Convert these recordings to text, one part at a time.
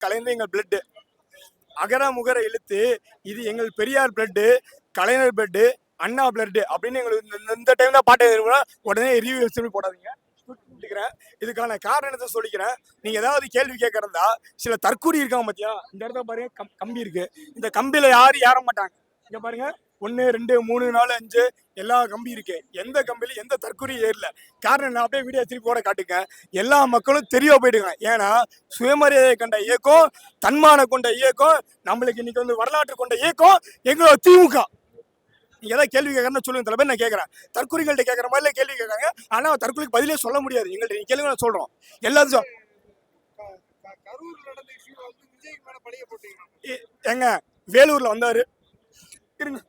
கலைஞர் எங்கள் பிளட்டு, அகர முகர இழுத்து இது எங்கள் பெரியார் பிளட்டு, கலைஞர் பிளட்டு, அண்ணா பிளட்டு அப்படின்னு எங்களுக்கு இந்த டைம் தான் பாட்டு உடனே ரிவ்யூ போடாதீங்க. இதுக்கான காரணத்தை சொல்லிக்கிறேன். நீங்க ஏதாவது கேள்வி கேட்கறதா சில தற்கூரி இருக்காங்க பாத்தியா, இந்த இடத்துல பாருங்க கம்பி இருக்கு, இந்த கம்பியில யாரும் ஏற மாட்டாங்க. இங்க பாருங்க 1 2 3 4 5 எல்லா கம்பி இருக்கு, எந்த கம்பியில எந்த தற்கூரியும் ஏறல. காரணம் நான் அப்படியே வீடியோ திருப்பி கூட காட்டுங்க, எல்லா மக்களும் தெரிய போயிடுங்க. ஏன்னா சுயமரியாதை கொண்ட இயக்கம், தன்மான கொண்ட இயக்கம், நம்மளுக்கு இன்னைக்கு வந்து வரலாற்று கொண்ட இயக்கம் எங்களோட திமுக. நீங்க ஏதாவது கேள்வி கேட்கறன்னு சொல்லுங்க தலைவர், நான் கேட்கறேன். தற்கொலைகள்ட்ட கேட்கற மாதிரி கேள்வி கேட்காங்க, ஆனா தற்கொலைக்கு பதிலே சொல்ல முடியாது. எங்கள்ட்ட நீங்க கேள்வி நான் சொல்றோம் எல்லாத்தையும். எங்க வேலூர்ல வந்தாரு, இருங்க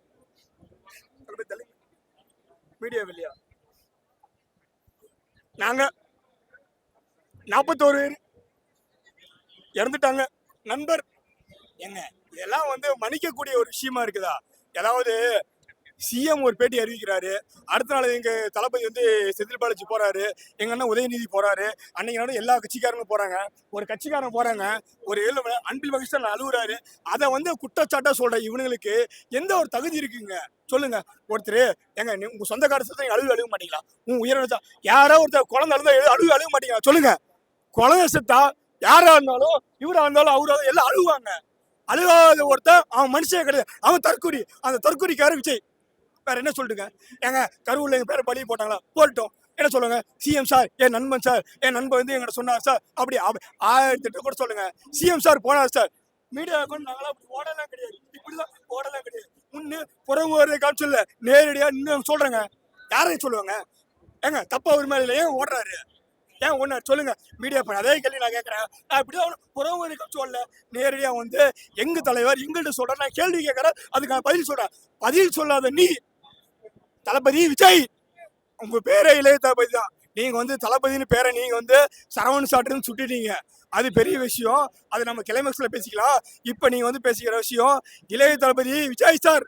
மீடியா வெளியா, நாங்க 41 பேர் இறந்துட்டாங்க நண்பர். எங்க இதெல்லாம் வந்து மன்னிக்கக்கூடிய ஒரு விஷயமா இருக்குதா? ஏதாவது சிஎம் ஒரு பேட்டி அறிவிக்கிறாரு, அடுத்த நாள் எங்க தளபதி வந்து செந்தில் பாலாஜி போறாரு, எங்க அண்ணன் உதயநிதி போறாரு, அன்னைக்கு எல்லா கட்சிக்காரங்களும் போறாங்க. ஒரு கட்சிக்காரன் போறாங்க, ஒரு அன்பில் மகிழ்ச்சி அழுகுறாரு. அதை வந்து குற்றச்சாட்டா சொல்ற இவனுங்களுக்கு எந்த ஒரு தகுதி இருக்குங்க சொல்லுங்க? ஒருத்தர் எங்க உங்க சொந்த காலத்துல அழுக மாட்டீங்களா? உங்க உயிரிழந்தா யாரோ ஒருத்தர் குழந்தை அழுதா அழுக மாட்டீங்களா சொல்லுங்க? குழந்தை செத்தா யாரா இருந்தாலும் இவரா இருந்தாலும் அவரா எல்லாம் அழுவாங்க. அழுகாத ஒருத்தன் அவன் மனுஷன் கிடையாது, அவன் தற்கொலை. அந்த தற்கொலைக்கார விஜய். வேற என்ன சொல்லுங்க? எங்க கரூர்ல எங்க பேரை பழி போட்டாங்களா? போட்டோம். என்ன சொல்லுங்க? சிஎம் சார் என் நண்பன் சார், என் நண்பன் வந்து எங்கிட்ட சொன்னார் சார், அப்படி 1008 கூட சொல்லுங்க. சிஎம் சார் போனார் சார், மீடியா கொண்டு நாங்களாம் ஓடலாம் கிடையாது, இப்படிதான் ஓடலாம் கிடையாது. முன்னு புறவு வரதை காமிச்சல நேரடியா இன்னும் சொல்றேங்க. யாரையும் சொல்லுவாங்க? ஏங்க தப்பா ஒரு மேல ஏன் ஓடுறாரு, ஏன் ஒண்ணு சொல்லுங்க? மீடியா பண்ண அதே கேள்வி நான் கேட்கறேன். நான் இப்படிதான் புறவு வரைக்கும் சொல்ல, நேரடியா வந்து எங்க தலைவர் எங்கள்கிட்ட சொல்றேன், நான் கேள்வி கேட்கறேன், அதுக்கு நான் பதில் சொல்றேன். பதில் சொல்லாத நீ தளபதி விஜய், உங்க பேரே இளைய தளபதி தான். நீங்க வந்து தளபதினு பேரை நீங்க வந்து சரவணன் சாட்டுன்னு சுட்டிட்டீங்க, அது பெரிய விஷயம். அது நம்ம கிளைமேக்ஸ்ல பேசிக்கலாம். இப்ப நீங்க வந்து பேசிக்கிற விஷயம் இளைய தளபதி விஜய் சார்.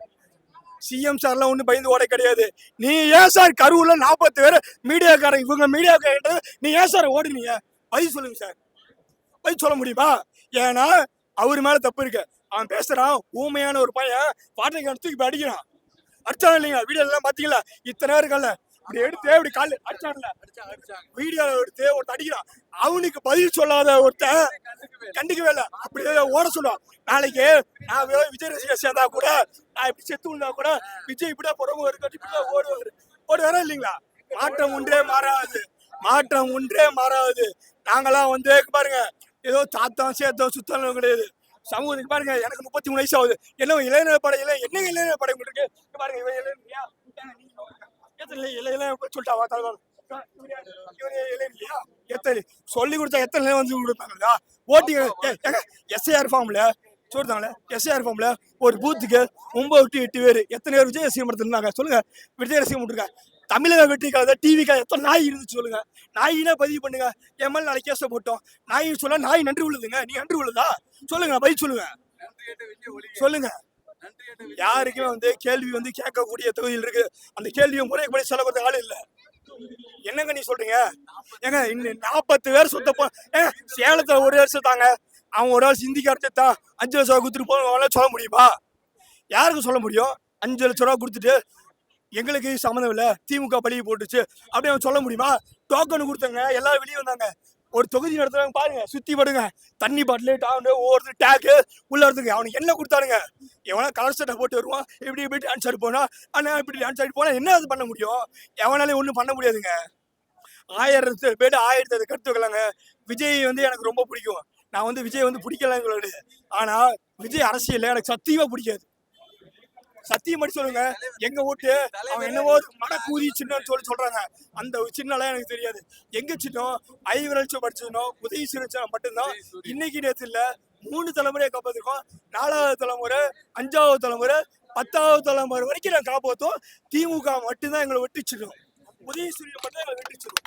சிஎம் சார்லாம் ஒன்றும் பயந்து ஓட கிடையாது. நீ ஏன் சார் கரூர்ல 40 பேர் மீடியாக்காரன், இவங்க மீடியாக்கார, நீ ஏன் சார் ஓடுனீங்க? பதில் சொல்லுங்க சார், பதில் சொல்ல முடியுமா? ஏன்னா அவரு மேல தப்பு இருக்கு. அவன் பேசுறான், ஊமையான ஒரு பையன் பாட்டை தூக்கி இப்ப அடிக்கிறான். அடிச்சான் இல்லைங்க? வீடியோ எல்லாம் பாத்தீங்களா? இத்தனை இருக்கல இப்படி எடுத்து இப்படி கால அடிச்சான்ல, வீடியோ எடுத்து ஒருத்த அடிக்கிறான். அவனுக்கு பதில் சொல்லாத ஒருத்தன் கண்டிக்கவே இல்லை, அப்படி ஓட சொல்லுவான். நாளைக்கு நான் விஜய் ரசிகர் சேர்ந்தா கூட, நான் இப்படி செத்து விழுந்தா கூட விஜய் இப்படிதான் புறமுக இருக்காது, இப்படிதான் ஓடுவாரு இல்லைங்களா? மாற்றம் ஒன்றே மாறாது, மாற்றம் ஒன்றே மாறாது. நாங்கெல்லாம் வந்து பாருங்க ஏதோ தாத்தம் சேத்தம் சுத்தம் கிடையாது. சமூகத்துக்கு பாருங்க, எனக்கு 33 வயசு ஆகுது. என்ன இளைஞர் படையில என்ன இளைஞர் படை இருக்கு பாருங்க. இவன் இளைஞர் சொல்லிட்டாவா தலைவர்? சொல்லி கொடுத்தா எத்தனை வந்து கொடுப்பாங்களா? ஓட்டிங்க எஸ்ஐஆர் ஃபார்ம்ல சொல்லிட்டாங்களே, எஸ்ஐஆர் ஃபார்ம்ல ஒரு பூத்துக்கு 9 to 8 பேர் எத்தனை பேர் விஜய் ரசிகம் இருந்தாங்க சொல்லுங்க? விஜய் ரசிகம் இருக்காங்க. தமிழக வெற்றி கதை டிவிக்கா எத்தனை நாய் இருந்துச்சு சொல்லுங்க? நாயினா பதிவு பண்ணுங்க, என் மேல நாளைக்கு கேஸ போட்டோம். நாய் சொல்ல நாய் நன்றி உள்ளதுங்க, நீ நன்றி உள்ளதா சொல்லுங்க? பதில் சொல்லுங்க, சொல்லுங்க. யாருக்குமே வந்து கேள்வி வந்து கேட்கக்கூடிய தொகுதியில் இருக்கு, அந்த கேள்வியை முறைப்படி செலவுறது ஆள் இல்லை. என்னங்க நீ சொல்றீங்க? ஏங்க இன்னும் 40 பேர் சுத்த சேலத்துல ஒரு வருஷம் தாங்க, அவன் ஒரு வருஷம் ஹிந்திக்கு அரைச்சா 5 லட்சம் ரூபா கொடுத்துட்டு போன சொல்ல முடியுமா? யாருக்கு சொல்ல முடியும்? 5 லட்சம் ரூபா கொடுத்துட்டு எங்களுக்கு சம்மந்தம் இல்லை, திமுக பழியை போட்டுச்சு அப்படி அவன் சொல்ல முடியுமா? டோக்கன் கொடுத்தாங்க, எல்லாரும் வெளியே வந்தாங்க. ஒரு தொகுதி நடத்துறாங்க பாருங்க, சுத்தி படுங்க, தண்ணி பாட்டில் ஒவ்வொரு டேக்கு உள்ள இடத்துக்கு அவனுக்கு என்ன கொடுத்தாருங்க? எவனா கலர் சட்டை போட்டு வருவான், இப்படி இப்படி டான்ஸ் ஆடி போனா, அண்ணா இப்படி டான்ஸ் ஆடி போனா என்ன அது பண்ண முடியும்? எவனாலே ஒன்றும் பண்ண முடியாதுங்க. 1000 பேர் 1000 கருத்து வைக்கலாங்க. விஜய் வந்து எனக்கு ரொம்ப பிடிக்கும், நான் வந்து விஜய் வந்து பிடிக்கலன்னு, ஆனா விஜய் அரசியல் எனக்கு சத்தியமா பிடிக்காது. சத்தியம் மட்டும் சொல்லுங்க, எங்க ஓட்டு அவன் என்னவோ மனக்கூதி சின்னம்னு சொல்றாங்க, அந்த சின்னம்லாம் எனக்கு தெரியாது. எங்க சின்னம் ஐவரட்சம் படிச்சதுனோ உதவி சிறுச்சம் மட்டும்தான். இன்னைக்கு நேரத்தில் இல்ல, 3 தலைமுறையை காப்பாத்திருக்கோம். 4வது தலைமுறை, 5வது தலைமுறை, 10வது தலைமுறை வரைக்கும் நான் காப்பாற்றோம். திமுக மட்டும்தான் எங்களை வெட்டிச்சிடும், உதவி சிறுத்தை மட்டும் எங்களை வெட்டிச்சிடும்.